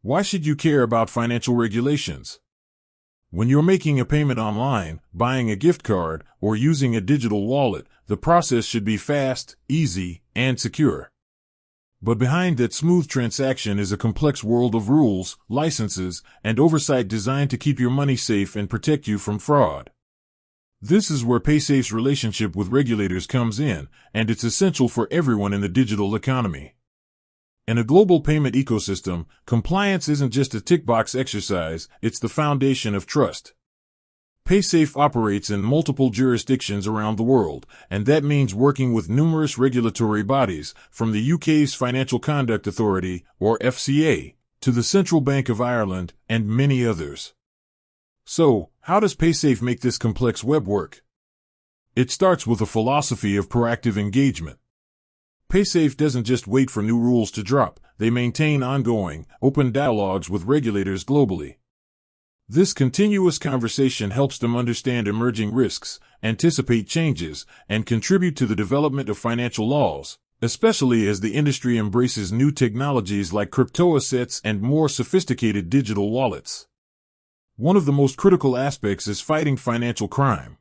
Why should you care about financial regulations? When you're making a payment online, buying a gift card, or using a digital wallet, the process should be fast, easy, and secure. But behind that smooth transaction is a complex world of rules, licenses, and oversight designed to keep your money safe and protect you from fraud. This is where Paysafe's relationship with regulators comes in, and it's essential for everyone in the digital economy. In a global payment ecosystem, compliance isn't just a tick-box exercise, it's the foundation of trust. Paysafe operates in multiple jurisdictions around the world, and that means working with numerous regulatory bodies, from the UK's Financial Conduct Authority, or FCA, to the Central Bank of Ireland, and many others. So, how does Paysafe make this complex web work? It starts with a philosophy of proactive engagement. Paysafe doesn't just wait for new rules to drop, they maintain ongoing, open dialogues with regulators globally. This continuous conversation helps them understand emerging risks, anticipate changes, and contribute to the development of financial laws, especially as the industry embraces new technologies like crypto assets and more sophisticated digital wallets. One of the most critical aspects is fighting financial crime.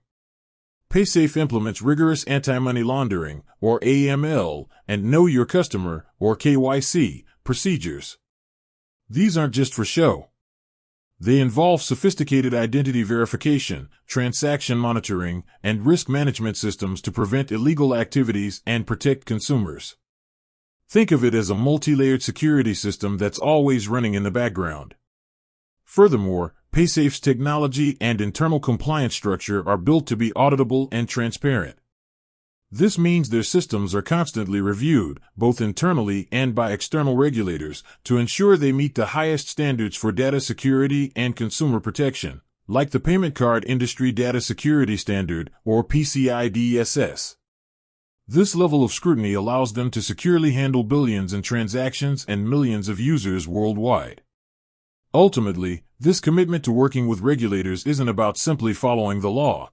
Paysafe implements rigorous anti-money laundering, or AML, and Know Your Customer, or KYC, procedures. These aren't just for show. They involve sophisticated identity verification, transaction monitoring, and risk management systems to prevent illegal activities and protect consumers. Think of it as a multi-layered security system that's always running in the background. Furthermore, Paysafe's technology and internal compliance structure are built to be auditable and transparent. This means their systems are constantly reviewed, both internally and by external regulators, to ensure they meet the highest standards for data security and consumer protection, like the Payment Card Industry Data Security Standard, or PCI DSS. This level of scrutiny allows them to securely handle billions in transactions and millions of users worldwide. Ultimately, this commitment to working with regulators isn't about simply following the law.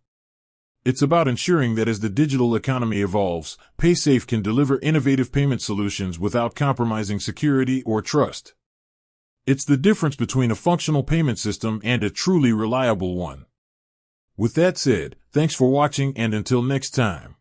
It's about ensuring that as the digital economy evolves, Paysafe can deliver innovative payment solutions without compromising security or trust. It's the difference between a functional payment system and a truly reliable one. With that said, thanks for watching, and until next time.